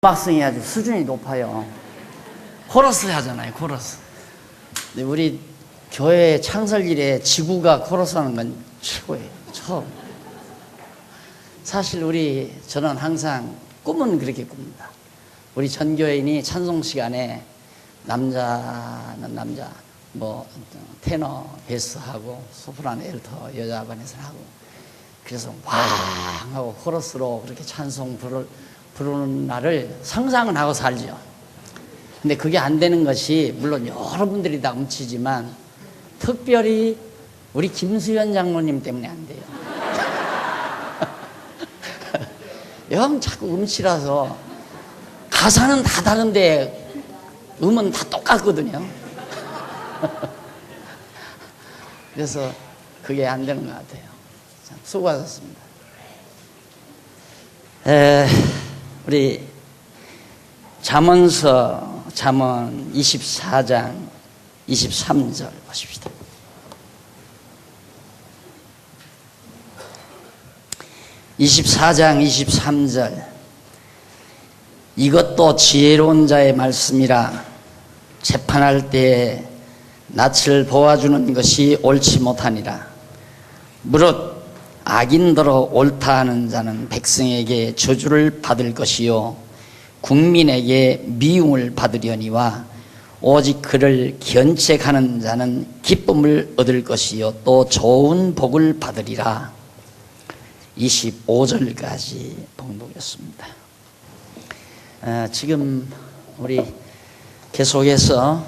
음악성이 아주 수준이 높아요. 코러스 하잖아요, 코러스. 근데 우리 교회 창설 이래 지구가 코러스 하는 건 최고예요, 처음. 사실 저는 항상 꿈은 그렇게 꿉니다. 우리 전교인이 찬송 시간에 남자는 남자, 테너, 베이스하고 소프라노, 엘터, 여자 반에서 하고, 그래서 왕 하고 코러스로 그렇게 찬송 부르는 날을 상상은 하고 살죠. 근데 그게 안 되는 것이 물론 여러분들이 다 음치지만 특별히 우리 김수현 장로님 때문에 안 돼요. 영 자꾸 음치라서 가사는 다 다른데 음은 다 똑같거든요. 그래서 그게 안 되는 것 같아요. 참 수고하셨습니다. 우리 잠언서 잠언 24장 23절 보십시다. 24장 23절 이것도 지혜로운 자의 말씀이라 재판할 때에 낯을 보아주는 것이 옳지 못하니라. 무릇 악인더러 옳다 하는 자는 백성에게 저주를 받을 것이요 국민에게 미움을 받으려니와 오직 그를 견책하는 자는 기쁨을 얻을 것이요 또 좋은 복을 받으리라. 25절까지 봉독했습니다. 지금 우리 계속해서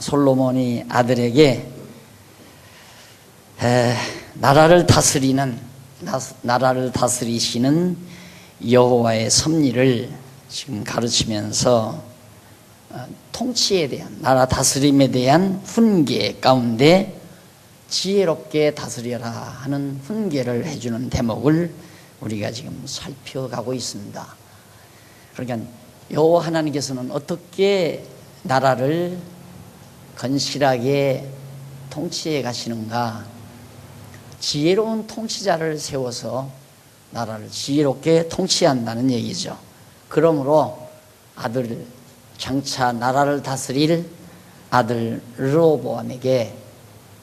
솔로몬이 아들에게 나라를 다스리시는 여호와의 섭리를 지금 가르치면서 통치에 대한, 나라 다스림에 대한 훈계 가운데 지혜롭게 다스려라 하는 훈계를 해주는 대목을 우리가 지금 살펴가고 있습니다. 그러니까 여호와 하나님께서는 어떻게 나라를 건실하게 통치해 가시는가? 지혜로운 통치자를 세워서 나라를 지혜롭게 통치한다는 얘기죠. 그러므로 장차 나라를 다스릴 아들 르호보암에게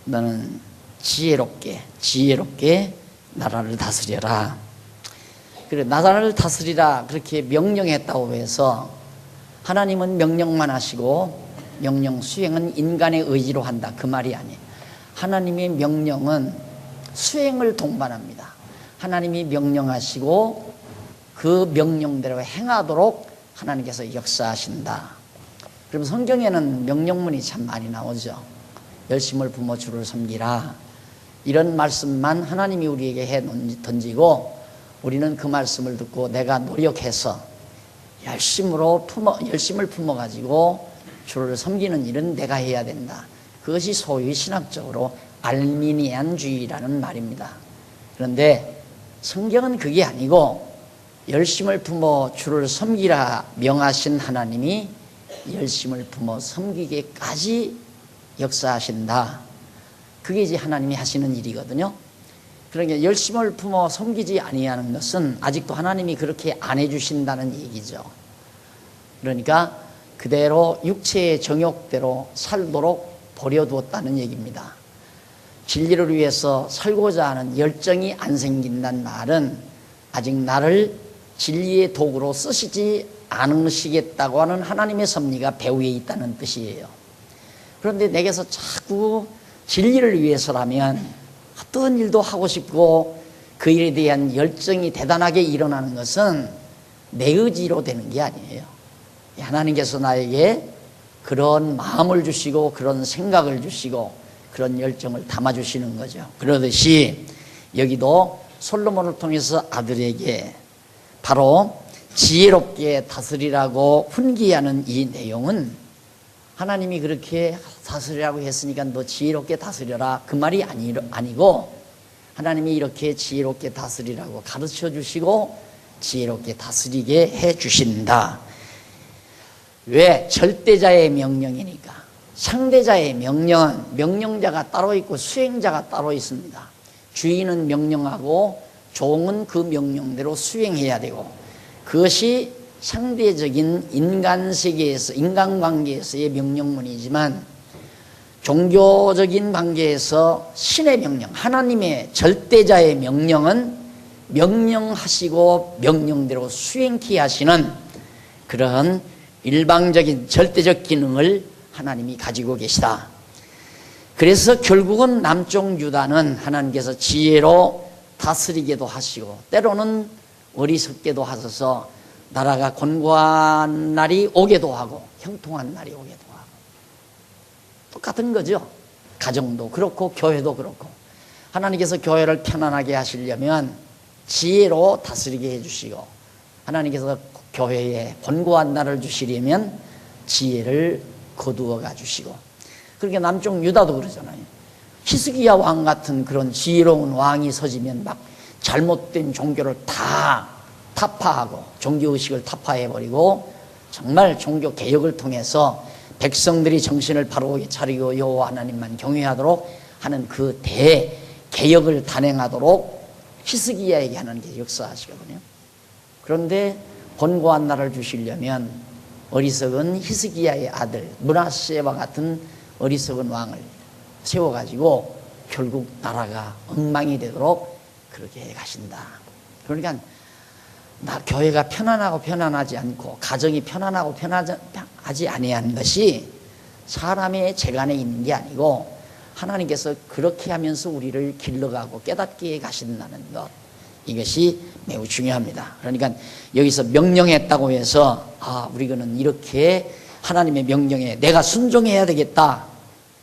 너는 지혜롭게 나라를 다스려라. 그래, 나라를 다스리라 그렇게 명령했다고 해서 하나님은 명령만 하시고 명령 수행은 인간의 의지로 한다, 그 말이 아니에요. 하나님의 명령은 수행을 동반합니다. 하나님이 명령하시고 그 명령대로 행하도록 하나님께서 역사하신다. 그럼 성경에는 명령문이 참 많이 나오죠. 열심을 부모 주를 섬기라. 이런 말씀만 하나님이 우리에게 해 던지고 우리는 그 말씀을 듣고 내가 노력해서 열심을 품어가지고 주를 섬기는 일은 내가 해야 된다. 그것이 소위 신학적으로 알미니안주의라는 말입니다. 그런데 성경은 그게 아니고 열심을 품어 주를 섬기라 명하신 하나님이 열심을 품어 섬기게까지 역사하신다. 그게 이제 하나님이 하시는 일이거든요. 그러니까 열심을 품어 섬기지 아니하는 것은 아직도 하나님이 그렇게 안 해주신다는 얘기죠. 그러니까 그대로 육체의 정욕대로 살도록 버려두었다는 얘기입니다. 진리를 위해서 살고자 하는 열정이 안 생긴다는 말은 아직 나를 진리의 도구로 쓰시지 않으시겠다고 하는 하나님의 섭리가 배후에 있다는 뜻이에요. 그런데 내게서 자꾸 진리를 위해서라면 어떤 일도 하고 싶고 그 일에 대한 열정이 대단하게 일어나는 것은 내 의지로 되는 게 아니에요. 하나님께서 나에게 그런 마음을 주시고 그런 생각을 주시고 그런 열정을 담아주시는 거죠. 그러듯이 여기도 솔로몬을 통해서 아들에게 바로 지혜롭게 다스리라고 훈계하는 이 내용은 하나님이 그렇게 다스리라고 했으니까 너 지혜롭게 다스려라, 그 말이 아니고 하나님이 이렇게 지혜롭게 다스리라고 가르쳐 주시고 지혜롭게 다스리게 해 주신다. 왜? 절대자의 명령이니까. 상대자의 명령은 명령자가 따로 있고 수행자가 따로 있습니다. 주인은 명령하고 종은 그 명령대로 수행해야 되고, 그것이 상대적인 인간 세계에서, 인간관계에서의 명령문이지만 종교적인 관계에서 신의 명령, 하나님의 절대자의 명령은 명령하시고 명령대로 수행케 하시는 그런 일방적인 절대적 기능을 하나님이 가지고 계시다. 그래서 결국은 남쪽 유다는 하나님께서 지혜로 다스리게도 하시고 때로는 어리석게도 하셔서 나라가 곤고한 날이 오게도 하고 형통한 날이 오게도 하고 똑같은 거죠. 가정도 그렇고 교회도 그렇고 하나님께서 교회를 편안하게 하시려면 지혜로 다스리게 해주시고 하나님께서 교회에 곤고한 날을 주시려면 지혜를 거두어 가주시고 그렇게 남쪽 유다도 그러잖아요. 히스기야 왕 같은 그런 지혜로운 왕이 서지면 막 잘못된 종교를 다 타파하고 종교의식을 타파해버리고 정말 종교 개혁을 통해서 백성들이 정신을 바르게 차리고 여호와 하나님만 경외하도록 하는 그 대개혁을 단행하도록 히스기야에게 하나님께서 역사하시거든요. 그런데 곤고한 나라를 주시려면 어리석은 히스기야의 아들 므낫세와 같은 어리석은 왕을 세워가지고 결국 나라가 엉망이 되도록 그렇게 가신다. 그러니까 나 교회가 편안하고 편안하지 않고 가정이 편안하고 편안하지 아니한 것이 사람의 재간에 있는 게 아니고 하나님께서 그렇게 하면서 우리를 길러가고 깨닫게 가신다는 것, 이것이 매우 중요합니다. 그러니까 여기서 명령했다고 해서 우리는 이렇게 하나님의 명령에 내가 순종해야 되겠다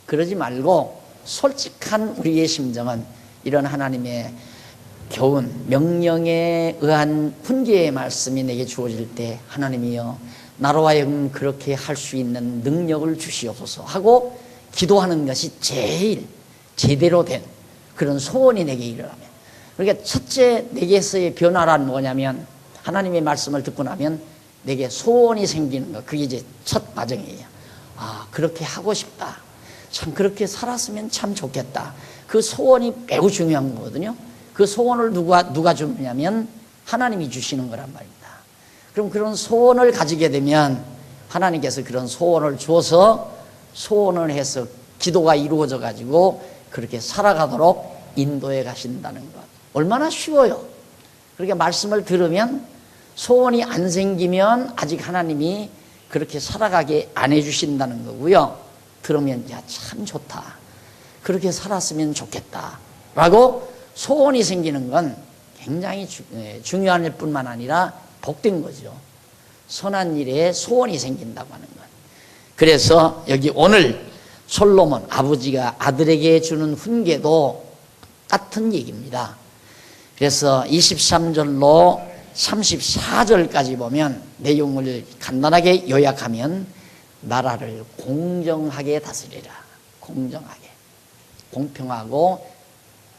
그러지 말고 솔직한 우리의 심정은 이런 하나님의 교훈, 명령에 의한 훈계의 말씀이 내게 주어질 때 하나님이여 나로 하여금 그렇게 할 수 있는 능력을 주시옵소서 하고 기도하는 것이 제일 제대로 된 그런 소원이 내게 일어나면, 그러니까 첫째 내게서의 변화란 뭐냐면 하나님의 말씀을 듣고 나면 내게 소원이 생기는 것, 그게 이제 첫 과정이에요. 그렇게 하고 싶다, 참 그렇게 살았으면 참 좋겠다. 그 소원이 매우 중요한 거거든요. 그 소원을 누가 주느냐면 하나님이 주시는 거란 말입니다. 그럼 그런 소원을 가지게 되면 하나님께서 그런 소원을 주어서 소원을 해서 기도가 이루어져 가지고 그렇게 살아가도록 인도해 가신다는 것, 얼마나 쉬워요. 그렇게 말씀을 들으면 소원이 안 생기면 아직 하나님이 그렇게 살아가게 안 해주신다는 거고요. 들으면 야, 참 좋다, 그렇게 살았으면 좋겠다 라고 소원이 생기는 건 굉장히 중요한 일뿐만 아니라 복된 거죠. 선한 일에 소원이 생긴다고 하는 것. 그래서 여기 오늘 솔로몬 아버지가 아들에게 주는 훈계도 같은 얘기입니다. 그래서 23절로 34절까지 보면 내용을 간단하게 요약하면 나라를 공정하게 다스리라, 공정하게, 공평하고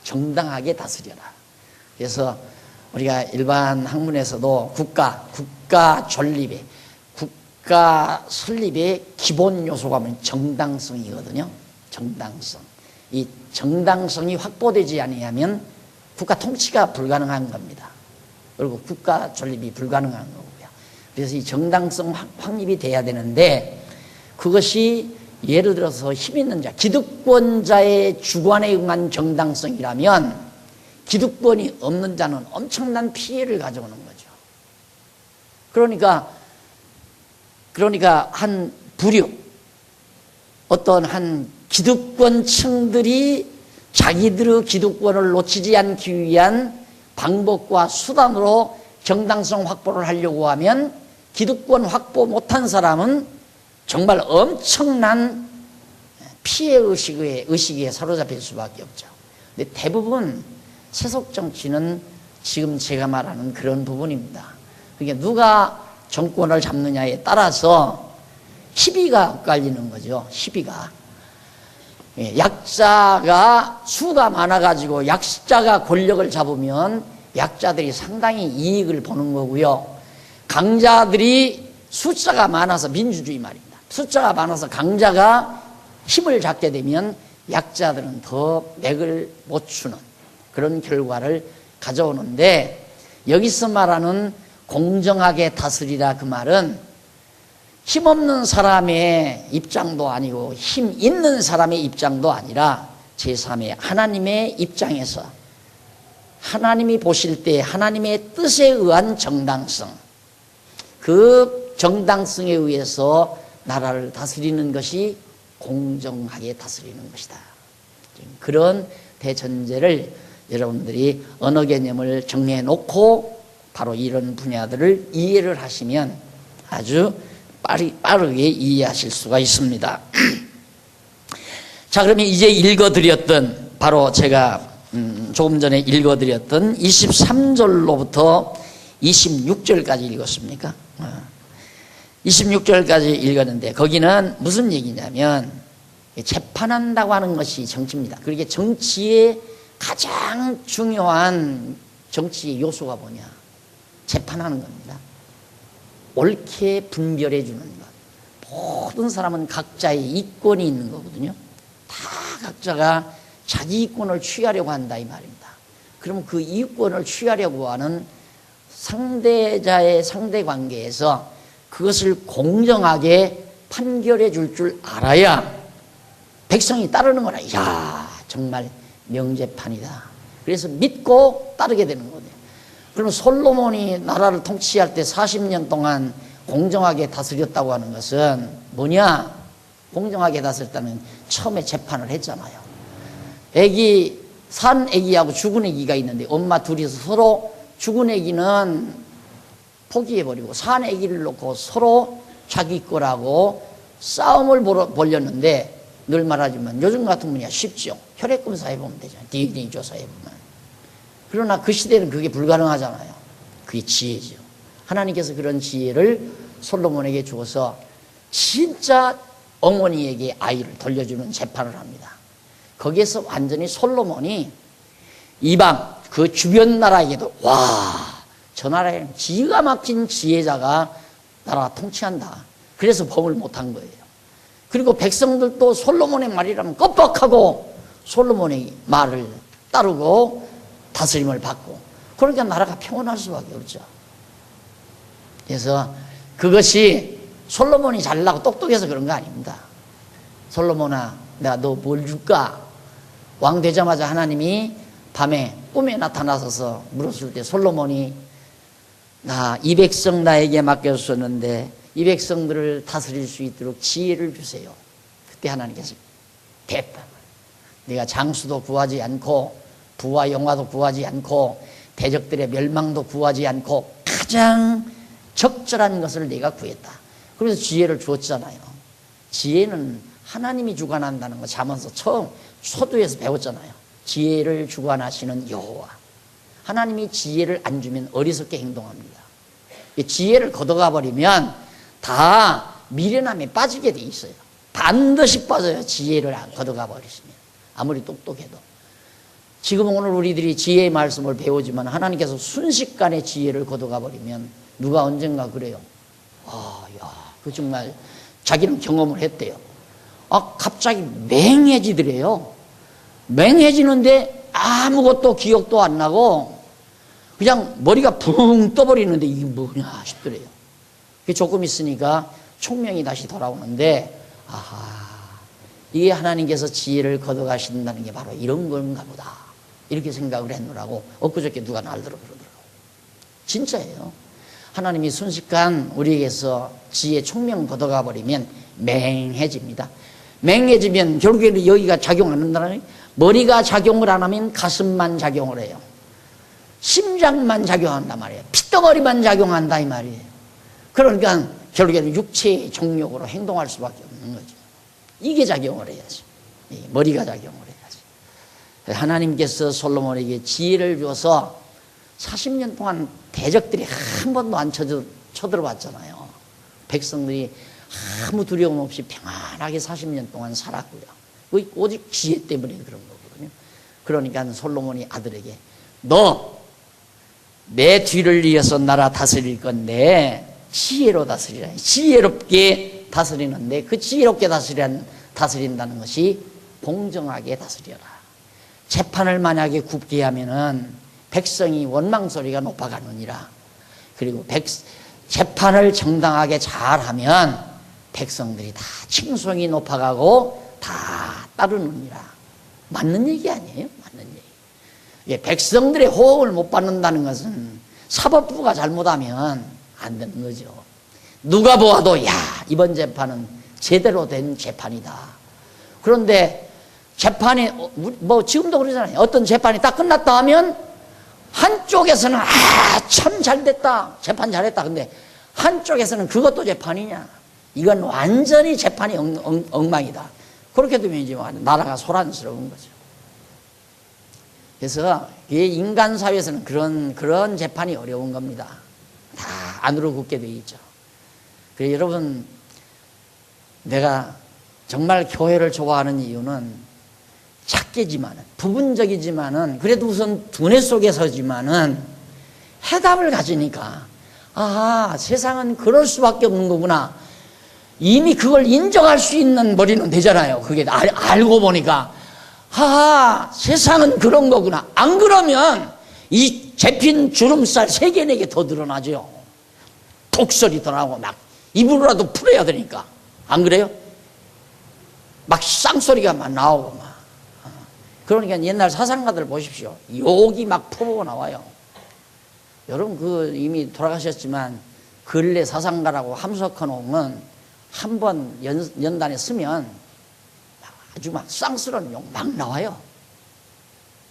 정당하게 다스려라. 그래서 우리가 일반 학문에서도 국가 존립의, 국가 설립의 기본 요소가 뭐냐면 정당성이거든요. 정당성. 이 정당성이 확보되지 아니하면 국가 통치가 불가능한 겁니다. 그리고 국가 존립이 불가능한 거고요. 그래서 이 정당성 확립이 돼야 되는데, 그것이 예를 들어서 힘 있는 자, 기득권자의 주관에 응한 정당성이라면 기득권이 없는 자는 엄청난 피해를 가져오는 거죠. 그러니까 한 부류, 어떤 한 기득권층들이 자기들의 기득권을 놓치지 않기 위한 방법과 수단으로 정당성 확보를 하려고 하면 기득권 확보 못한 사람은 정말 엄청난 피해 의식에 사로잡힐 수밖에 없죠. 근데 대부분 세속 정치는 지금 제가 말하는 그런 부분입니다. 그러니까 누가 정권을 잡느냐에 따라서 시비가 엇갈리는 거죠. 시비가. 약자가 수가 많아가지고 약자가 권력을 잡으면 약자들이 상당히 이익을 보는 거고요. 강자들이 숫자가 많아서, 민주주의 말입니다. 숫자가 많아서 강자가 힘을 잡게 되면 약자들은 더 맥을 못 추는 그런 결과를 가져오는데, 여기서 말하는 공정하게 다스리라 그 말은 힘없는 사람의 입장도 아니고 힘 있는 사람의 입장도 아니라 제3의 하나님의 입장에서 하나님이 보실 때 하나님의 뜻에 의한 정당성, 그 정당성에 의해서 나라를 다스리는 것이 공정하게 다스리는 것이다. 그런 대전제를 여러분들이 언어 개념을 정리해 놓고 바로 이런 분야들을 이해를 하시면 아주 빠르게 이해하실 수가 있습니다. 자, 그러면 이제 읽어드렸던 바로 제가 조금 전에 읽어드렸던 23절로부터 26절까지 읽었습니까? 26절까지 읽었는데 거기는 무슨 얘기냐면 재판한다고 하는 것이 정치입니다. 그러게 정치의 가장 중요한 정치의 요소가 뭐냐? 재판하는 겁니다. 옳게 분별해 주는 것. 모든 사람은 각자의 이권이 있는 거거든요. 다 각자가 자기 이권을 취하려고 한다 이 말입니다. 그럼 그 이권을 취하려고 하는 상대자의 상대관계에서 그것을 공정하게 판결해 줄 알아야 백성이 따르는 거라. 이야, 정말 명재판이다. 그래서 믿고 따르게 되는 거예요. 그러면 솔로몬이 나라를 통치할 때 40년 동안 공정하게 다스렸다고 하는 것은 뭐냐? 공정하게 다스렸다면 처음에 재판을 했잖아요. 산 애기하고 죽은 애기가 있는데 엄마 둘이서 서로 죽은 애기는 포기해버리고 산 애기를 놓고 서로 자기 거라고 싸움을 벌였는데 늘 말하지만 요즘 같은 분이야 쉽죠. 혈액검사 해보면 되잖아요. DNA 조사해보면. 그러나 그 시대는 그게 불가능하잖아요. 그게 지혜죠. 하나님께서 그런 지혜를 솔로몬에게 주어서 진짜 어머니에게 아이를 돌려주는 재판을 합니다. 거기에서 완전히 솔로몬이 이방 그 주변 나라에게도 와, 저 나라에는 기가 막힌 지혜자가 나라 통치한다. 그래서 법을 못한 거예요. 그리고 백성들도 솔로몬의 말이라면 껍벅하고 솔로몬의 말을 따르고 다스림을 받고 그러니까 나라가 평온할 수밖에 없죠. 그래서 그것이 솔로몬이 잘나고 똑똑해서 그런 거 아닙니다. 솔로몬아, 내가 너 뭘 줄까? 왕 되자마자 하나님이 밤에 꿈에 나타나서서 물었을 때 솔로몬이 이 백성 나에게 맡겼었는데 이 백성들을 다스릴 수 있도록 지혜를 주세요. 그때 하나님께서 됐다. 네가 장수도 구하지 않고 부와 영화도 구하지 않고 대적들의 멸망도 구하지 않고 가장 적절한 것을 네가 구했다. 그래서 지혜를 주었잖아요. 지혜는 하나님이 주관한다는 거 잠언서 처음 서두에서 배웠잖아요. 지혜를 주관하시는 여호와. 하나님이 지혜를 안 주면 어리석게 행동합니다. 지혜를 걷어가 버리면 다 미련함에 빠지게 돼 있어요. 반드시 빠져요. 지혜를 걷어가 버리시면. 아무리 똑똑해도. 지금 오늘 우리들이 지혜의 말씀을 배우지만 하나님께서 순식간에 지혜를 걷어가 버리면 누가 언젠가 그래요. 그 정말 자기는 경험을 했대요. 갑자기 맹해지더래요. 맹해지는데 아무것도 기억도 안 나고 그냥 머리가 붕 떠버리는데 이게 뭐냐 싶더래요. 조금 있으니까 총명이 다시 돌아오는데 이게 하나님께서 지혜를 걷어가신다는 게 바로 이런 건가 보다 이렇게 생각을 했노라고 엊그저께 누가 날더러 그러더라고요. 진짜예요. 하나님이 순식간 우리에게서 지혜 총명 걷어가 버리면 맹해집니다. 맹해지면 결국에는 여기가 작용 안 한다는 머리가 작용을 안 하면 가슴만 작용을 해요. 심장만 작용한단 말이에요. 핏덩어리만 작용한다 이 말이에요. 그러니까 결국에는 육체의 정욕으로 행동할 수밖에 없는 거죠. 이게 작용을 해야지. 머리가 작용을 해야지. 하나님께서 솔로몬에게 지혜를 줘서 40년 동안 대적들이 한 번도 안 쳐들어봤잖아요. 백성들이 아무 두려움 없이 평안하게 40년 동안 살았고요. 오직 지혜 때문에 그런 거거든요. 그러니까 솔로몬이 아들에게 너 내 뒤를 이어서 나라 다스릴 건데 지혜로 다스리라. 지혜롭게 다스리는데 그 지혜롭게 다스린다는 것이 공정하게 다스려라. 재판을 만약에 굽게 하면은 백성이 원망 소리가 높아가느니라. 그리고 재판을 정당하게 잘하면 백성들이 다 칭송이 높아가고 다 따르느니라. 맞는 얘기 아니에요? 맞는 얘기. 예, 백성들의 호응을 못 받는다는 것은 사법부가 잘못하면 안 되는 거죠. 누가 보아도 야, 이번 재판은 제대로 된 재판이다. 그런데 재판이 뭐 지금도 그러잖아요. 어떤 재판이 딱 끝났다 하면 한쪽에서는 참 잘됐다, 재판 잘했다. 근데 한쪽에서는 그것도 재판이냐? 이건 완전히 재판이 엉망이다. 그렇게 되면 이제 나라가 소란스러운 거죠. 그래서 인간 사회에서는 그런 재판이 어려운 겁니다. 다 안으로 굽게 돼 있죠. 그래서 여러분, 내가 정말 교회를 좋아하는 이유는 작게지만은, 부분적이지만은, 그래도 우선 두뇌 속에서지만은 해답을 가지니까, 아, 세상은 그럴 수밖에 없는 거구나. 이미 그걸 인정할 수 있는 머리는 되잖아요. 그게 알고 보니까, 아, 세상은 그런 거구나. 안 그러면 이 잡힌 주름살 3개, 4개 더 늘어나죠. 독설이 더 나고 막 입으로라도 풀어야 되니까. 안 그래요? 막 쌍소리가 막 나오고 막. 그러니까 옛날 사상가들 보십시오. 욕이 막 퍼보고 나와요. 여러분 이미 돌아가셨지만 근래 사상가라고 함석헌옹은 한 번 연단에 쓰면 아주 막 쌍스러운 욕 막 나와요.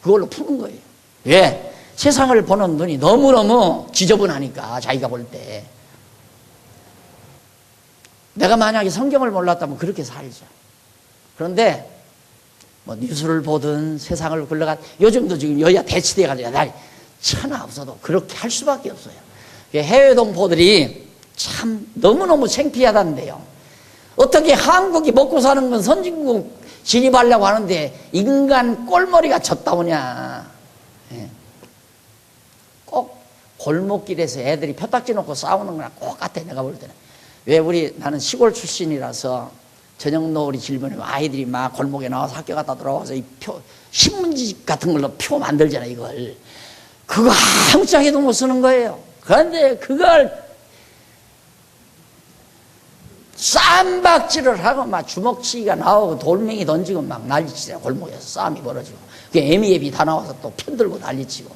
그걸로 푸는 거예요. 왜? 세상을 보는 눈이 너무너무 지저분하니까 자기가 볼 때. 내가 만약에 성경을 몰랐다면 그렇게 살죠. 그런데 뭐 뉴스를 보든 세상을 굴러간, 요즘도 지금 여야 대치돼 가지고 날 천하 없어도 그렇게 할 수밖에 없어요. 해외 동포들이 참 너무너무 창피하다는데요. 어떻게 한국이 먹고 사는 건 선진국 진입하려고 하는데 인간 꼴머리가 쳤다오냐. 꼭 골목길에서 애들이 펴딱지 놓고 싸우는 거랑 똑같아. 내가 볼 때는. 왜 나는 시골 출신이라서 저녁 노을이 질문에 아이들이 막 골목에 나와서 학교 갔다 돌아와서 신문지 같은 걸로 표 만들잖아. 이걸 그거 아무 짝에도 못 쓰는 거예요. 그런데 그걸 쌈박질을 하고 막 주먹치기가 나오고 돌멩이 던지고 막 난리치잖아. 골목에서 싸움이 벌어지고 애미애비 다 나와서 또 편들고 난리치고.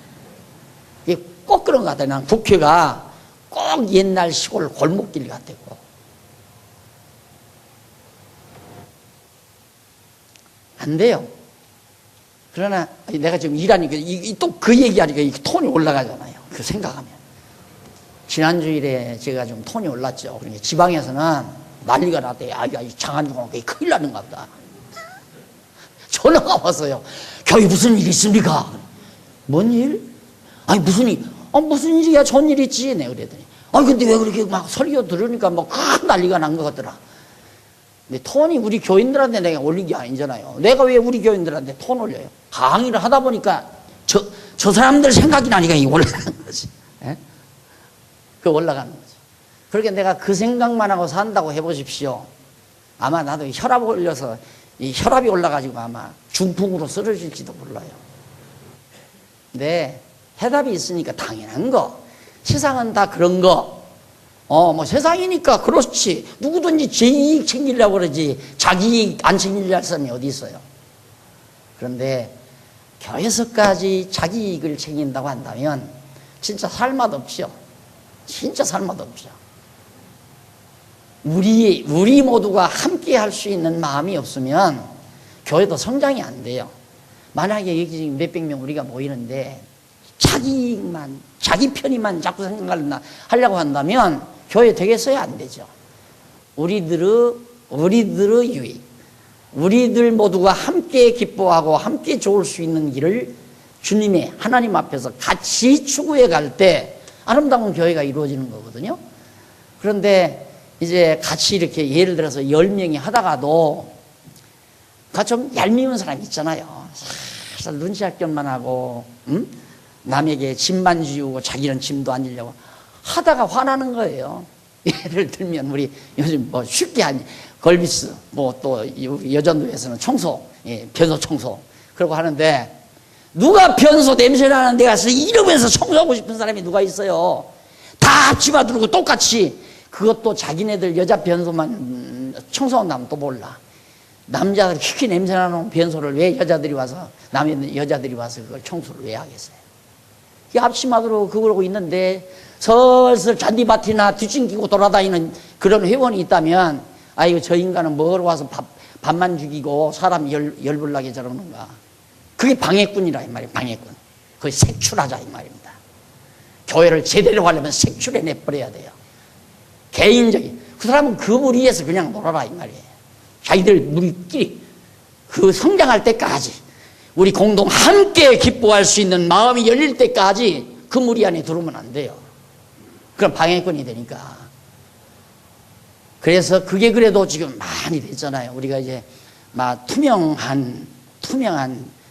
이게 꼭 그런 것 같아요. 난 국회가 꼭 옛날 시골 골목길 같았고. 안 돼요. 그러나 내가 지금 일하니까 또 그 얘기하니까 이 톤이 올라가잖아요. 그 생각하면. 지난주일에 제가 좀 톤이 올랐죠. 그러니까 지방에서는 난리가 났대. 이 장안중앙 큰일 나는가 보다. 전화가 왔어요. 교회 무슨 일 있습니까? 뭔 일? 아니 무슨 일? 무슨 일이야? 좋은 일 있지. 내가 그랬더니 근데 왜 그렇게 막 설교 들으니까 뭐 큰 난리가 난 것 같더라. 근데 톤이 우리 교인들한테 내가 올린 게 아니잖아요. 내가 왜 우리 교인들한테 톤 올려요? 강의를 하다 보니까 저 사람들 생각이 나니까 이 올라가는 거지. 그 올라가는 거죠. 그렇게 내가 그 생각만 하고 산다고 해보십시오. 아마 나도 혈압 올려서 이 혈압이 올라가지고 아마 중풍으로 쓰러질지도 몰라요. 근데 해답이 있으니까 당연한 거. 세상은 다 그런 거. 뭐 세상이니까 그렇지. 누구든지 제 이익 챙기려고 그러지. 자기 이익 안 챙기려 할 사람이 어디 있어요. 그런데 교회에서까지 자기 이익을 챙긴다고 한다면 진짜 살맛 없죠. 진짜 살맛 없죠. 우리 모두가 함께 할 수 있는 마음이 없으면 교회도 성장이 안 돼요. 만약에 여기 지금 몇백 명 우리가 모이는데 자기 이익만, 자기 편의만 자꾸 생각하려고 한다면 교회 되겠어요? 안 되죠. 우리들의 유익, 우리들 모두가 함께 기뻐하고 함께 좋을 수 있는 길을 주님의 하나님 앞에서 같이 추구해 갈 때 아름다운 교회가 이루어지는 거거든요. 그런데 이제 같이 이렇게 예를 들어서 10명이 하다가도 좀 얄미운 사람 있잖아요. 살살 눈치학견만 하고 남에게 짐만 지우고 자기는 짐도 안 지려고 하다가 화나는 거예요. 예를 들면 우리 요즘 뭐 쉽게 한 걸비스 뭐 또 여전도에서는 청소, 변소 청소 그러고 하는데 누가 변소 냄새 나는 데 가서 이러면서 청소하고 싶은 사람이 누가 있어요? 다 다 집어들고 똑같이 그것도 자기네들 여자 변소만 청소한다면 또 몰라. 남자들 키키 냄새나는 변소를 왜 여자들이 와서 여자들이 와서 그걸 청소를 왜 하겠어요? 이 앞치마로 그러고 있는데 슬슬 잔디밭이나 뒤찡기고 돌아다니는 그런 회원이 있다면 아이고 저 인간은 뭐로 와서 밥만 죽이고 사람 열불나게 저러는가. 그게 방해꾼이라 이 말이에요. 방해꾼. 그게 색출하자 이 말입니다. 교회를 제대로 하려면 색출해 내버려야 돼요. 개인적인 그 사람은 그 무리에서 그냥 놀아라 이 말이에요. 자기들 무리끼리 그 성장할 때까지 우리 공동 함께 기뻐할 수 있는 마음이 열릴 때까지 그 무리 안에 들어오면 안 돼요. 그럼 방해꾼이 되니까. 그래서 그게 그래도 지금 많이 됐잖아요. 우리가 이제 막 투명한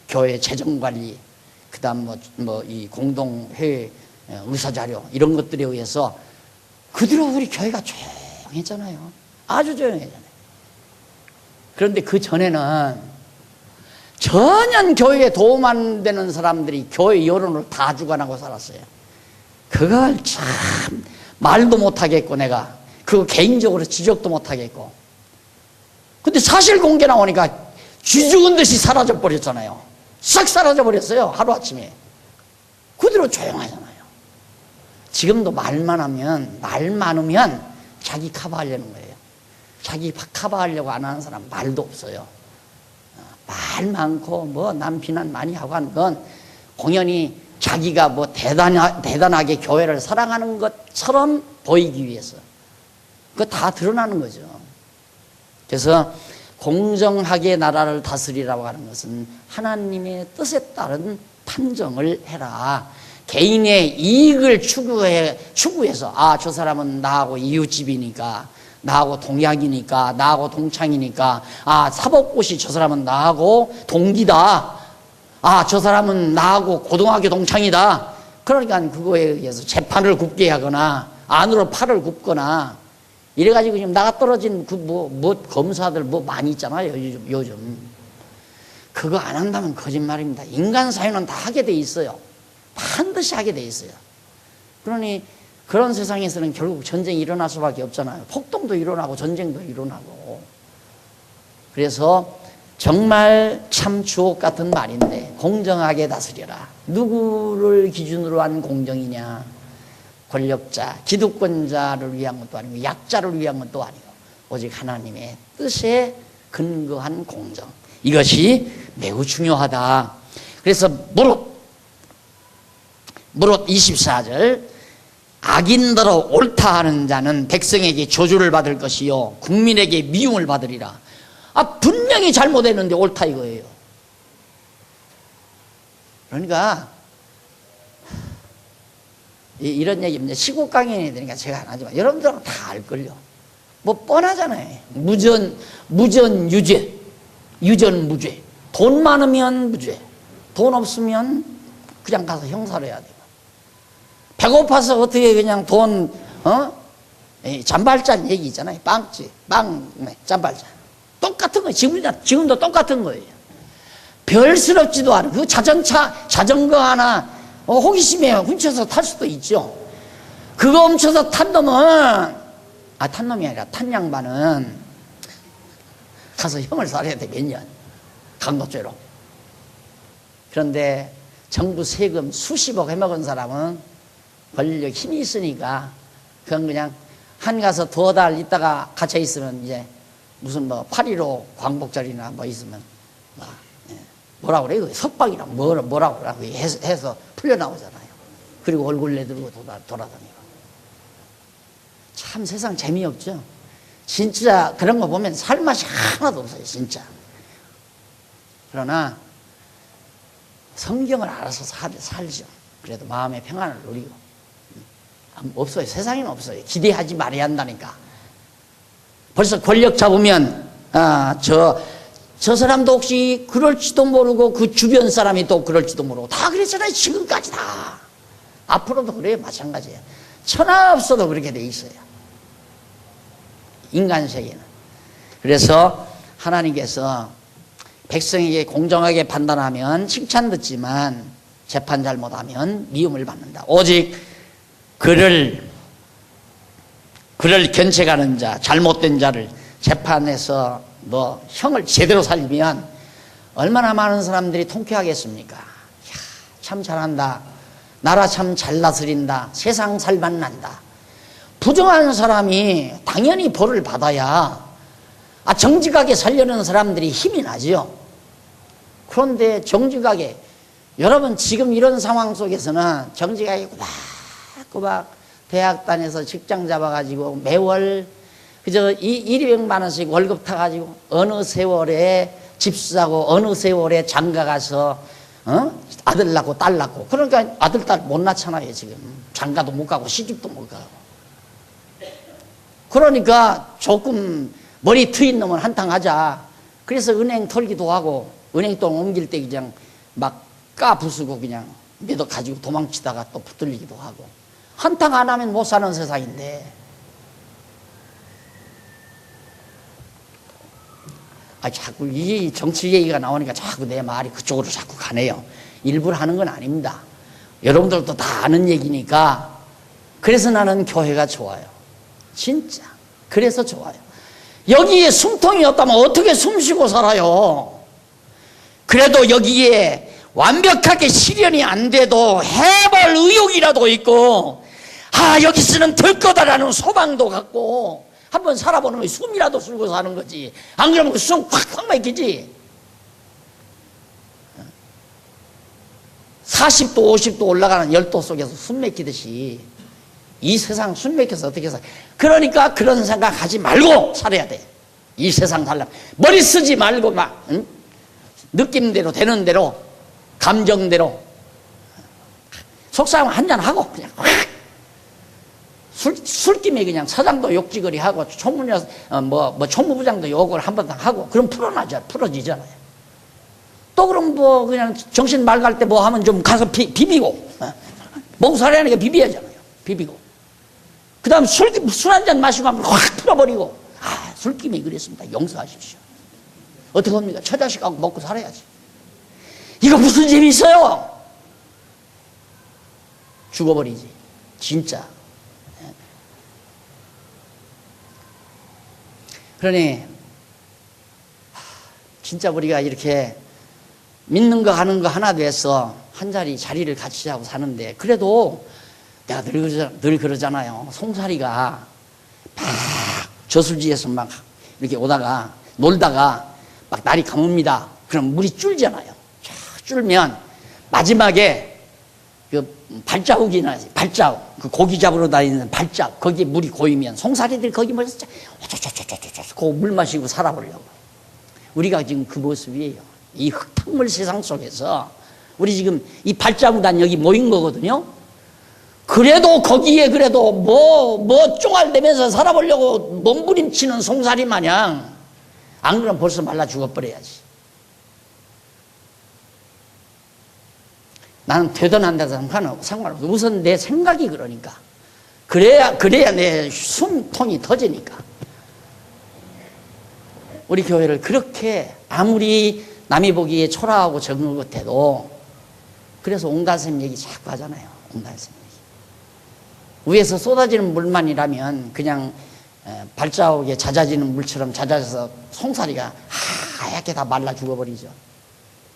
교회 재정관리, 그 다음 이 공동회의 의사자료 이런 것들에 의해서 그대로 우리 교회가 조용했잖아요. 아주 조용했잖아요. 그런데 그 전에는 전혀 교회에 도움 안 되는 사람들이 교회 여론을 다 주관하고 살았어요. 그걸 참 말도 못하겠고 내가 그거 개인적으로 지적도 못하겠고. 근데 사실 공개 나오니까 쥐 죽은 듯이 사라져 버렸잖아요. 싹 사라져 버렸어요. 하루아침에. 그대로 조용하잖아요. 지금도 말 많으면 자기 커버하려는 거예요. 자기 커버하려고 안 하는 사람 말도 없어요. 말 많고 남 비난 많이 하고 하는 건 공연히 자기가 대단하게 교회를 사랑하는 것처럼 보이기 위해서. 그거 다 드러나는 거죠. 그래서 공정하게 나라를 다스리라고 하는 것은 하나님의 뜻에 따른 판정을 해라. 개인의 이익을 추구해서 저 사람은 나하고 이웃집이니까, 나하고 동약이니까, 나하고 동창이니까, 사법고시 저 사람은 나하고 동기다. 저 사람은 나하고 고등학교 동창이다. 그러니까 그거에 의해서 재판을 굽게 하거나 안으로 팔을 굽거나 이래가지고 지금 나가 떨어진 검사들 많이 있잖아요. 요즘. 그거 안 한다면 거짓말입니다. 인간 사유는 다 하게 돼 있어요. 반드시 하게 돼 있어요. 그러니 그런 세상에서는 결국 전쟁이 일어날 수밖에 없잖아요. 폭동도 일어나고 전쟁도 일어나고. 그래서 정말 참 주옥 같은 말인데 공정하게 다스려라. 누구를 기준으로 한 공정이냐. 권력자, 기득권자를 위한 것도 아니고 약자를 위한 것도 아니고 오직 하나님의 뜻에 근거한 공정. 이것이 매우 중요하다. 그래서 무릇 24절 악인대로 옳다 하는 자는 백성에게 저주를 받을 것이요 국민에게 미움을 받으리라. 분명히 잘못했는데 옳다 이거예요. 그러니까 이런 얘기입니다. 시국 강연이 되니까 제가 안 하지만 여러분들은 다 알걸요. 뻔하잖아요. 무전 유죄, 유전 무죄. 돈 많으면 무죄, 돈 없으면 그냥 가서 형사를 해야 돼요. 배고파서 어떻게 그냥 돈 잔발잔 얘기 있잖아요. 빵집, 잔발잔. 똑같은 거예요. 지금도 똑같은 거예요. 별스럽지도 않아요. 그 자전거 하나 호기심에 훔쳐서 탈 수도 있죠. 그거 훔쳐서 탄 놈은 탄 놈이 아니라 탄 양반은 가서 형을 살아야 돼. 몇 년 강도죄로. 그런데 정부 세금 수십억 해먹은 사람은 권력 힘이 있으니까 그냥 한 가서 2달 있다가 갇혀 있으면 이제 무슨 8.15 광복절이나 있으면 뭐라 그래요? 석방이나 뭐라고 해서 풀려나오잖아요. 그리고 얼굴 내들고 돌아다니고. 참 세상 재미없죠. 진짜 그런 거 보면 살맛이 하나도 없어요. 진짜. 그러나 성경을 알아서 살죠. 그래도 마음의 평안을 누리고. 없어요. 세상에는 없어요. 기대하지 말아야 한다니까. 벌써 권력 잡으면 저 사람도 혹시 그럴지도 모르고 그 주변 사람이 또 그럴지도 모르고 다 그랬잖아요. 지금까지 다. 앞으로도 그래요. 마찬가지예요. 천하 없어도 그렇게 돼 있어요. 인간 세계는. 그래서 하나님께서 백성에게 공정하게 판단하면 칭찬 듣지만 재판 잘못하면 미움을 받는다. 오직 그를 그를 견책하는 자, 잘못된 자를 재판해서 뭐 형을 제대로 살리면 얼마나 많은 사람들이 통쾌하겠습니까? 이야, 참 잘한다. 나라 참 잘 다스린다. 세상 잘 만난다. 부정한 사람이 당연히 벌을 받아야 정직하게 살려는 사람들이 힘이 나죠. 그런데 정직하게, 여러분 지금 이런 상황 속에서는 정직하게 꼬박꼬박 대학 다녀서 직장 잡아가지고 매월 그저 200만 원씩 월급 타가지고 어느 세월에 집 사고 어느 세월에 장가 가서 아들 낳고 딸 낳고, 그러니까 아들 딸 못 낳잖아요. 지금 장가도 못 가고 시집도 못 가고. 그러니까 조금 머리 트인 놈은 한탕 하자. 그래서 은행 털기도 하고 은행돈 옮길 때 그냥 막 까부수고 그냥 몇 억 가지고 도망치다가 또 붙들리기도 하고. 한탕 안 하면 못 사는 세상인데. 자꾸 이 정치 얘기가 나오니까 자꾸 내 말이 그쪽으로 자꾸 가네요. 일부러 하는 건 아닙니다. 여러분들도 다 아는 얘기니까. 그래서 나는 교회가 좋아요. 진짜. 그래서 좋아요. 여기에 숨통이 없다면 어떻게 숨쉬고 살아요? 그래도 여기에 완벽하게 실현이 안 돼도 해볼 의욕이라도 있고, 여기서는 될 거다라는 소망도 갖고 한번 살아보는 거지. 숨이라도 쉬고 사는 거지. 안 그러면 숨 콱콱 막히지. 40도 50도 올라가는 열도 속에서 숨 막히듯이 이 세상 숨 막혀서 어떻게 살아. 그러니까 그런 생각하지 말고 살아야 돼. 이 세상 살려면 머리 쓰지 말고 막 느낌대로 되는 대로 감정대로 속상하면 한잔하고 그냥 술김에 그냥 사장도 욕지거리 하고 총무부장도 욕을 한번 하고 그럼 풀어지잖아요. 또 그럼 뭐 그냥 정신 맑을 때 뭐 하면 좀 가서 비비고 먹고 살아야 하니까 비비야잖아요. 비비고 그 다음 술 한 잔 마시고 하면 확 풀어버리고 술김이 그랬습니다. 용서하십시오. 어떻게 합니까? 처자식하고 먹고 살아야지. 이거 무슨 재미 있어요? 죽어버리지. 진짜. 그러니 진짜 우리가 이렇게 믿는 거 하는 거 하나 돼서 한 자리를 같이 하고 사는데, 그래도 내가 늘 그러잖아요. 송사리가 막 저수지에서 막 이렇게 오다가 놀다가 막 날이 감읍니다. 그럼 물이 줄잖아요. 쫙 줄면 마지막에 그 발자국이 나지. 발자국, 그 고기 잡으러 다니는 발자국, 거기에 물이 고이면 송사리들이 거기 모여서 그 물 마시고 살아보려고. 우리가 지금 그 모습이에요. 이 흙탕물 세상 속에서 우리 지금 이 발자국 단 여기 모인 거거든요. 그래도 거기에 그래도 뭐 쫑알대면서 살아보려고 몸부림치는 송사리 마냥, 안 그러면 벌써 말라 죽어버려야지. 나는 되든 안 되든 상관없어. 우선 내 생각이 그러니까. 그래야 내 숨통이 터지니까. 우리 교회를 그렇게 아무리 남이 보기에 초라하고 적은 것 같아도, 그래서 옹달샘 얘기 자꾸 하잖아요. 옹달샘 얘기. 위에서 쏟아지는 물만이라면 그냥 발자국에 잦아지는 물처럼 잦아져서 송사리가 하얗게 다 말라 죽어버리죠.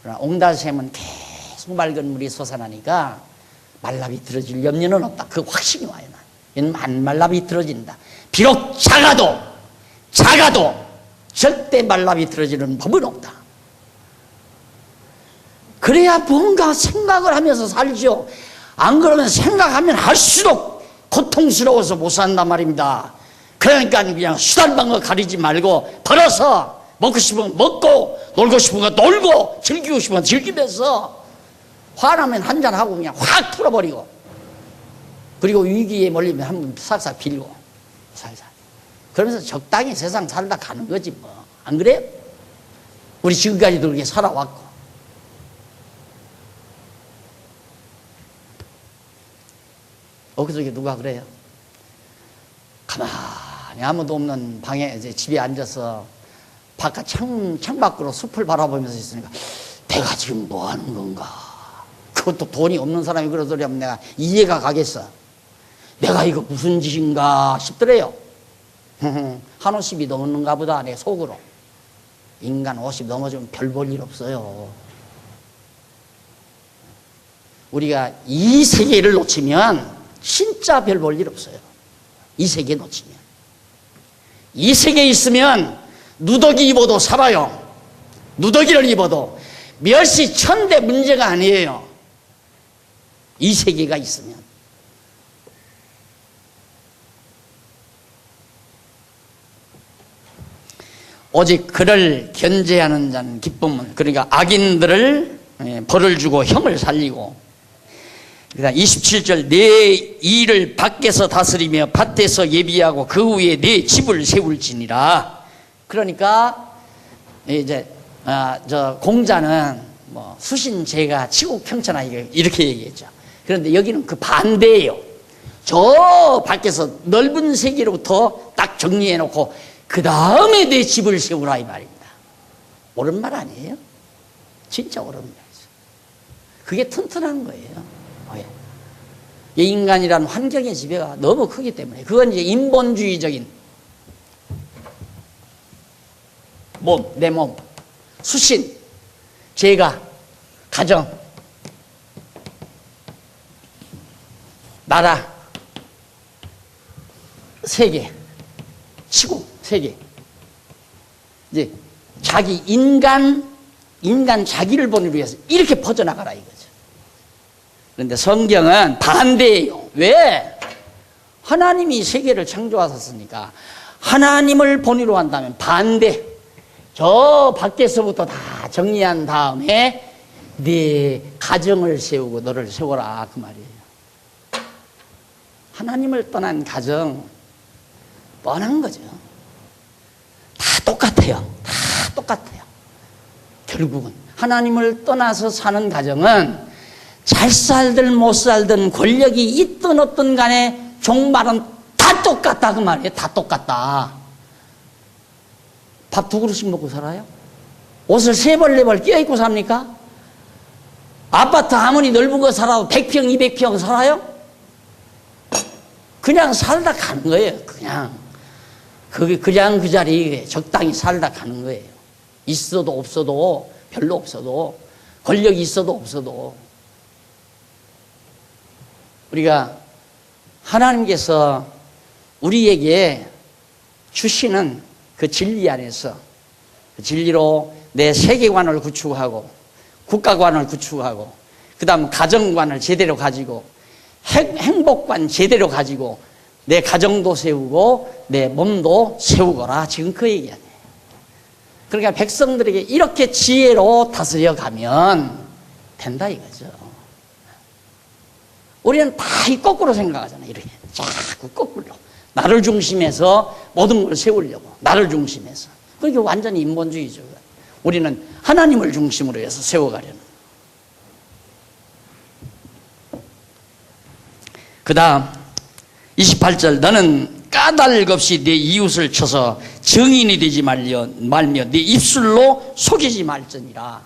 그러나 옹달샘은 계속 맑은 물이 솟아나니까 말라 비틀어질 염려는 없다. 그 확신이 와요. 얘는 안 말라 비틀어진다. 비록 작아도 절대 말라 비틀어지는 법은 없다. 그래야 뭔가 생각을 하면서 살죠. 안 그러면 생각하면 할수록 고통스러워서 못 산단 말입니다. 그러니까 그냥 수단방어 가리지 말고 벌어서 먹고 싶으면 먹고 놀고 싶으면 놀고 즐기고 싶으면 즐기면서, 화나면 한잔하고 그냥 확 풀어버리고, 그리고 위기에 몰리면 한번 싹싹 빌고 살살. 그러면서 적당히 세상 살다 가는 거지 뭐. 안 그래요? 우리 지금까지도 그렇게 살아왔고. 엊그저께 누가 그래요? 가만히 아무도 없는 방에 이제 집에 앉아서 바깥 창밖으로 숲을 바라보면서 있으니까 내가 지금 뭐 하는 건가? 그것도 돈이 없는 사람이 그런 소리 하면 내가 이해가 가겠어. 내가 이거 무슨 짓인가 싶더래요. 한 50이 넘는가 보다 내 속으로. 인간 50 넘어지면 별 볼 일 없어요. 우리가 이 세계를 놓치면 진짜 별 볼 일 없어요. 이 세계 놓치면. 이 세계에 있으면 누더기 입어도 살아요. 누더기를 입어도 멸시 천대 문제가 아니에요. 이 세계가 있으면. 오직 그를 견제하는 자는 기쁨은, 그러니까 악인들을 벌을 주고 형을 살리고, 그다음 27절 내 일을 밖에서 다스리며 밭에서 예비하고 그 후에 내 집을 세울지니라. 그러니까 이제 저 공자는 뭐 수신제가 치국평천하 이렇게 얘기했죠. 그런데 여기는 그 반대예요. 저 밖에서 넓은 세계로부터 딱 정리해 놓고 그 다음에 내 집을 세우라 이 말입니다. 옳은 말 아니에요? 진짜 옳은 말이죠. 그게 튼튼한 거예요. 이 인간이란 환경의 지배가 너무 크기 때문에, 그건 이제 인본주의적인 몸, 내 몸, 수신, 제가, 가정, 나라, 세계, 치고, 세계. 이제 자기 인간 자기를 보기 위해서 이렇게 퍼져나가라 이거죠. 그런데 성경은 반대예요. 왜? 하나님이 세계를 창조하셨으니까 하나님을 본위로 한다면 반대. 저 밖에서부터 다 정리한 다음에 네 가정을 세우고 너를 세워라 그 말이에요. 하나님을 떠난 가정 뻔한 거죠. 다 똑같아요. 다 똑같아요. 결국은 하나님을 떠나서 사는 가정은 잘 살든 못 살든 권력이 있든 없든 간에 종말은 다 똑같다 그 말이에요. 다 똑같다. 밥 2그릇씩 먹고 살아요? 옷을 3벌 4벌 끼어입고 삽니까? 아파트 아무리 넓은 거 살아도 100평 200평 살아요? 그냥 살다 가는 거예요. 그냥 그 자리에 적당히 살다 가는 거예요. 있어도 없어도, 별로 없어도, 권력이 있어도 없어도. 우리가 하나님께서 우리에게 주시는 그 진리 안에서, 그 진리로 내 세계관을 구축하고 국가관을 구축하고 그 다음 가정관을 제대로 가지고 행복관 제대로 가지고 내 가정도 세우고 내 몸도 세우거라. 지금 그 얘기 아니에요. 그러니까 백성들에게 이렇게 지혜로 다스려 가면 된다 이거죠. 우리는 다 이 거꾸로 생각하잖아요. 이렇게 자꾸 거꾸로 나를 중심해서 모든 걸 세우려고, 나를 중심해서. 그게 완전히 인본주의죠. 우리는 하나님을 중심으로 해서 세워가려는. 그 다음 28절 너는 까닭 없이 내 이웃을 쳐서 증인이 되지 말며 내 입술로 속이지 말지니라.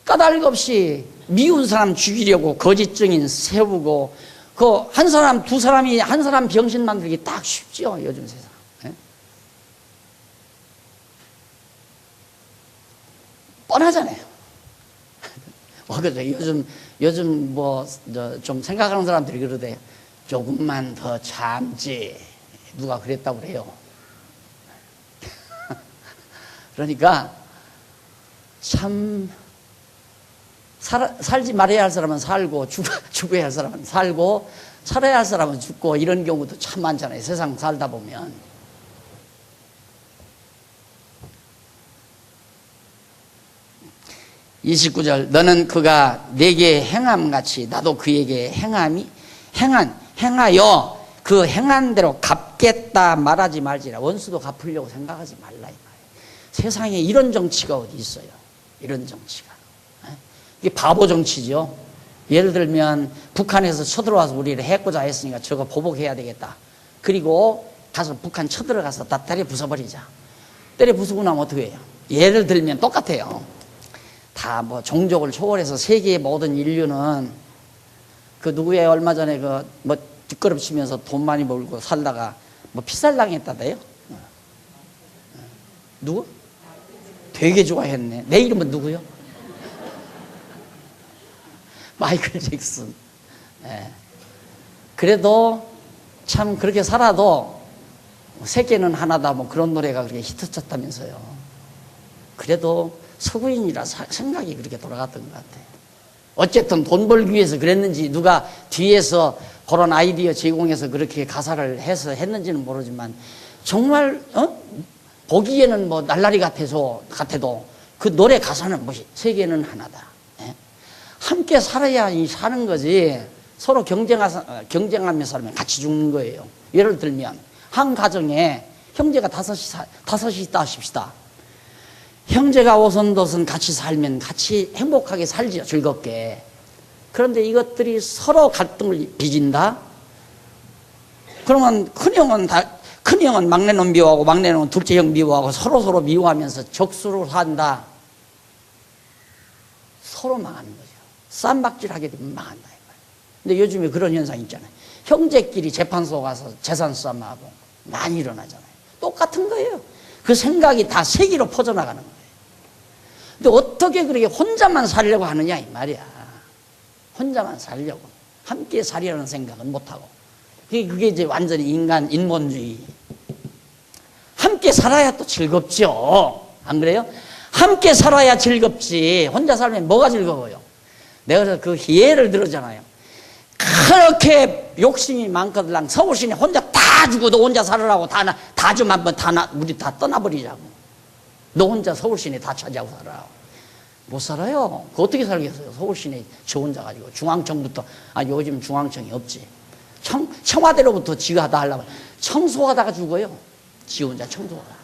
까닭 없이 미운 사람 죽이려고 거짓 증인 세우고, 그 한 사람 두 사람이 한 사람 병신 만들기 딱 쉽죠 요즘 세상. 네? 뻔하잖아요. 그죠? 요즘 뭐 좀 생각하는 사람들이 그러대요. 조금만 더 참지. 누가 그랬다고 그래요. 그러니까 참 살지 말아야 할 사람은 살고 죽어야 할 사람은 살고 살아야 할 사람은 죽고, 이런 경우도 참 많잖아요. 세상 살다 보면. (29절) 너는 그가 내게 행함같이 나도 그에게 행하여 그 행한 대로 갚겠다 말하지 말지라. 원수도 갚으려고 생각하지 말라 이 말이에요. 세상에 이런 정치가 어디 있어요? 이런 정치가. 이게 바보 정치죠. 예를 들면 북한에서 쳐들어와서 우리를 해코자 했으니까 저거 보복해야 되겠다. 그리고 가서 북한 쳐들어가서 다 때려 부숴버리자. 때려 부수고 나면 어떻게 해요? 예를 들면 똑같아요. 다 뭐 종족을 초월해서 세계의 모든 인류는 그 누구의 얼마 전에 그 뭐 뒷걸음치면서 돈 많이 벌고 살다가 뭐 피살당했다대요? 누구? 되게 좋아했네. 내 이름은 누구요? 마이클 잭슨. 예. 그래도 참 그렇게 살아도 세계는 하나다 뭐 그런 노래가 그렇게 히트쳤다면서요. 그래도 서구인이라 생각이 그렇게 돌아갔던 것 같아요. 어쨌든 돈 벌기 위해서 그랬는지 누가 뒤에서 그런 아이디어 제공해서 그렇게 가사를 해서 했는지는 모르지만 정말 보기에는 뭐 날라리 같아도 그 노래 가사는 뭐지? 세계는 하나다. 예? 함께 살아야 사는 거지. 서로 경쟁하며 살면 같이 죽는 거예요. 예를 들면 한 가정에 형제가 다섯이 있다 하십시다. 형제가 오손도손 같이 살면 같이 행복하게 살죠. 즐겁게. 그런데 이것들이 서로 갈등을 빚은다? 그러면 큰형은 막내놈 미워하고 막내놈은 둘째 형 미워하고 서로 미워하면서 적수로 산다. 서로 망하는 거죠. 쌈박질하게 되면 망한다. 근데 요즘에 그런 현상 있잖아요. 형제끼리 재판소 가서 재산 싸움하고 많이 일어나잖아요. 똑같은 거예요. 그 생각이 다 세계로 퍼져나가는 거예요. 근데 어떻게 그렇게 혼자만 살려고 하느냐 이 말이야. 혼자만 살려고. 함께 살려는 생각은 못하고. 그게 이제 완전히 인본주의. 함께 살아야 또 즐겁죠. 안 그래요? 함께 살아야 즐겁지. 혼자 살면 뭐가 즐거워요? 내가 그래서 그 예를 들었잖아요. 그렇게 욕심이 많거든. 서울시내 혼자 다 주고 너 혼자 살으라고 다 좀 한번 우리 다 떠나버리자고. 너 혼자 서울시내 다 차지하고 살아. 못 살아요. 그 어떻게 살겠어요? 서울시내 저 혼자 가지고 중앙청부터 요즘 중앙청이 없지. 청와대로부터 지가 다 하려면 청소하다가 죽어요. 지 혼자 청소하다.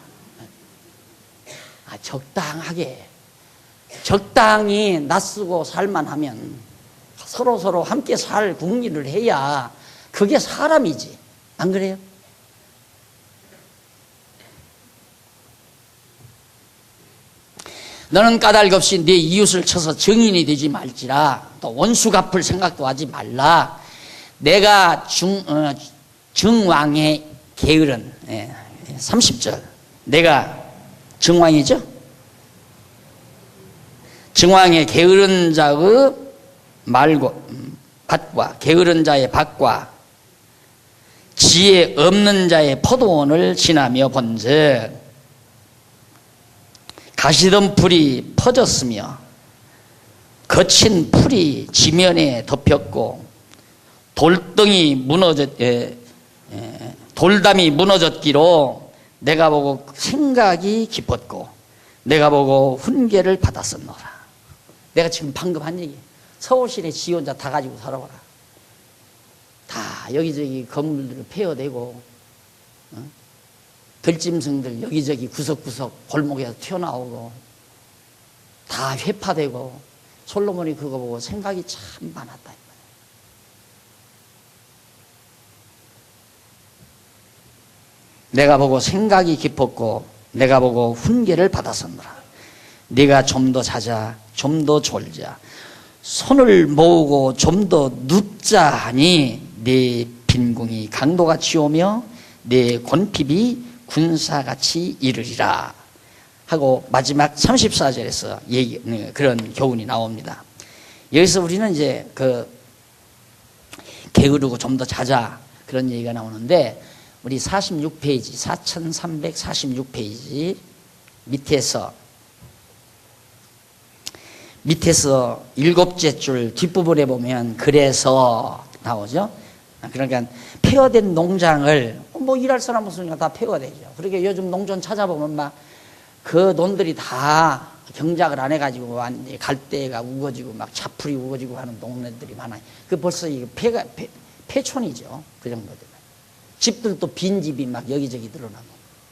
적당히 낯쓰고 살만하면 서로 함께 살 국리를 해야 그게 사람이지. 안 그래요? 너는 까닭 없이 네 이웃을 쳐서 증인이 되지 말지라. 또 원수 갚을 생각도 하지 말라. 내가 증왕의 게으른 30절 내가 증왕이죠? 증왕의 게으른 자의 말과 밭과 게으른 자의 밭과 지혜 없는 자의 포도원을 지나며 본즉 가시던 풀이 퍼졌으며 거친 풀이 지면에 덮였고 돌담이 무너졌기로 내가 보고 생각이 깊었고 내가 보고 훈계를 받았었노라. 내가 지금 방금 한 얘기. 서울시내 지 혼자 다 가지고 살아봐라. 다 여기저기 건물들을 폐허되고 들짐승들 여기저기 구석구석 골목에서 튀어나오고 다 회파되고 솔로몬이 그거 보고 생각이 참 많았다. 내가 보고 생각이 깊었고 내가 보고 훈계를 받았었노라. 네가 좀 더 자자 좀 더 졸자 손을 모으고 좀 더 눕자 하니 네 빈궁이 강도같이 오며 네 곤핍이 군사같이 이르리라 하고 마지막 34절에서 그런 교훈이 나옵니다. 여기서 우리는 이제 게으르고 좀 더 자자 그런 얘기가 나오는데 우리 46페이지 4346페이지 밑에서 일곱째 줄 뒷부분에 보면 그래서 나오죠. 그러니까 폐허된 농장을 뭐 일할 사람 없으니까 다 폐허되죠. 그러니까 요즘 농촌 찾아보면 막 그 논들이 다 경작을 안 해가지고 갈대가 우거지고 막 차풀이 우거지고 하는 동네들이 많아요. 그 벌써 이게 폐촌이죠. 그 정도 되면 집들도 빈 집이 막 여기저기 늘어나고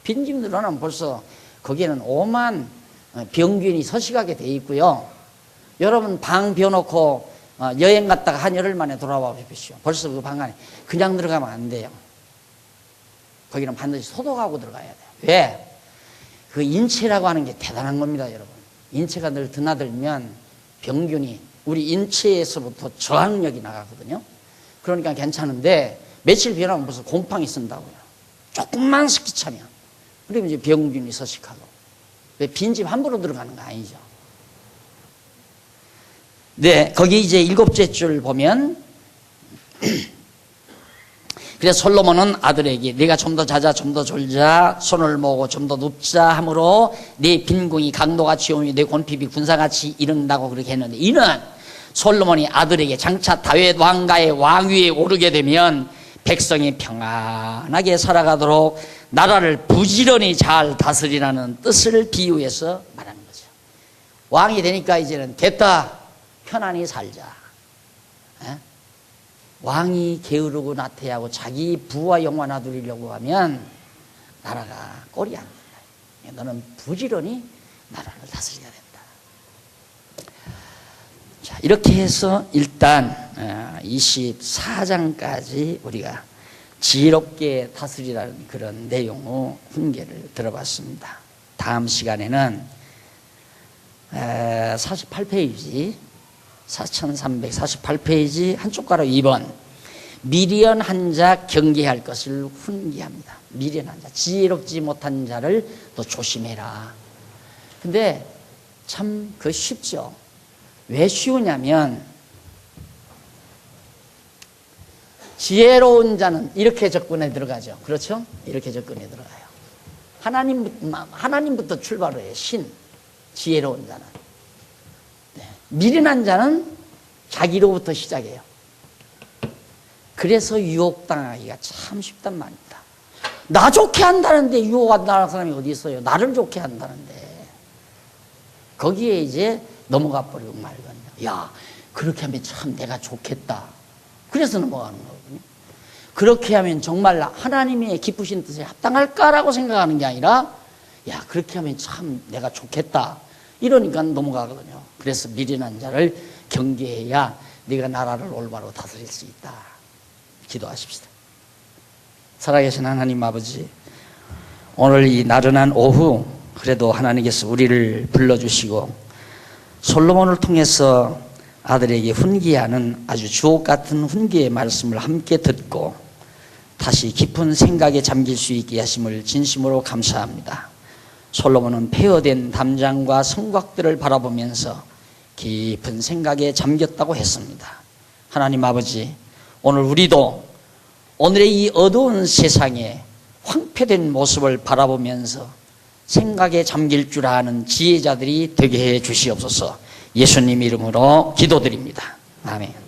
빈집 늘어나면 벌써 거기에는 오만 병균이 서식하게 돼 있고요. 여러분 방 비워놓고 여행 갔다가 한 열흘 만에 돌아와 보십시오. 벌써 그 방 안에 그냥 들어가면 안 돼요. 거기는 반드시 소독하고 들어가야 돼요. 왜? 그 인체라고 하는 게 대단한 겁니다, 여러분. 인체가 늘 드나들면 병균이 우리 인체에서부터 저항력이 나가거든요. 그러니까 괜찮은데 며칠 비워놓으면 벌써 곰팡이 쓴다고요. 조금만 스키 차면. 그러면 이제 병균이 서식하고. 왜 빈집 함부로 들어가는 거 아니죠. 네, 거기 이제 7째 줄 보면 그래서 솔로몬은 아들에게 네가 좀 더 자자 좀 더 졸자 손을 모으고 좀 더 눕자 하므로 네 빈궁이 강도같이 오니 네 곤핍이 군사같이 이른다고 그렇게 했는데, 이는 솔로몬이 아들에게 장차 다윗 왕가의 왕위에 오르게 되면 백성이 평안하게 살아가도록 나라를 부지런히 잘 다스리라는 뜻을 비유해서 말하는 거죠. 왕이 되니까 이제는 됐다, 편안히 살자. 에? 왕이 게으르고 나태하고 자기 부와 영화나 누리려고 하면 나라가 꼴이 안 된다. 너는 부지런히 나라를 다스려야 된다. 자, 이렇게 해서 일단 24장까지 우리가 지혜롭게 다스리라는 그런 내용의 훈계를 들어봤습니다. 다음 시간에는 48페이지 4348페이지 한쪽 가로 2번 미련한 자 경계할 것을 훈계합니다. 미련한 자, 지혜롭지 못한 자를 너 조심해라. 근데 참 그거 쉽죠. 왜 쉬우냐면 지혜로운 자는 이렇게 접근에 들어가죠. 그렇죠? 이렇게 접근에 들어가요. 하나님부터 출발을 해요. 신, 지혜로운 자는. 네. 미련한 자는 자기로부터 시작해요. 그래서 유혹당하기가 참 쉽단 말입니다. 나 좋게 한다는데 유혹한다는 사람이 어디 있어요? 나를 좋게 한다는데. 거기에 이제 넘어가 버리고 말거든요. 야, 그렇게 하면 참 내가 좋겠다. 그래서 넘어가는 거거든요. 그렇게 하면 정말 하나님의 기쁘신 뜻에 합당할까라고 생각하는 게 아니라, 야, 그렇게 하면 참 내가 좋겠다. 이러니까 넘어가거든요. 그래서 미련한 자를 경계해야 네가 나라를 올바로 다스릴 수 있다. 기도하십시다. 살아계신 하나님 아버지, 오늘 이 나른한 오후 그래도 하나님께서 우리를 불러주시고 솔로몬을 통해서 아들에게 훈계하는 아주 주옥 같은 훈계의 말씀을 함께 듣고 다시 깊은 생각에 잠길 수 있게 하심을 진심으로 감사합니다. 솔로몬은 폐허된 담장과 성곽들을 바라보면서 깊은 생각에 잠겼다고 했습니다. 하나님 아버지, 오늘 우리도 오늘의 이 어두운 세상에 황폐된 모습을 바라보면서 생각에 잠길 줄 아는 지혜자들이 되게 해 주시옵소서. 예수님 이름으로 기도드립니다. 아멘.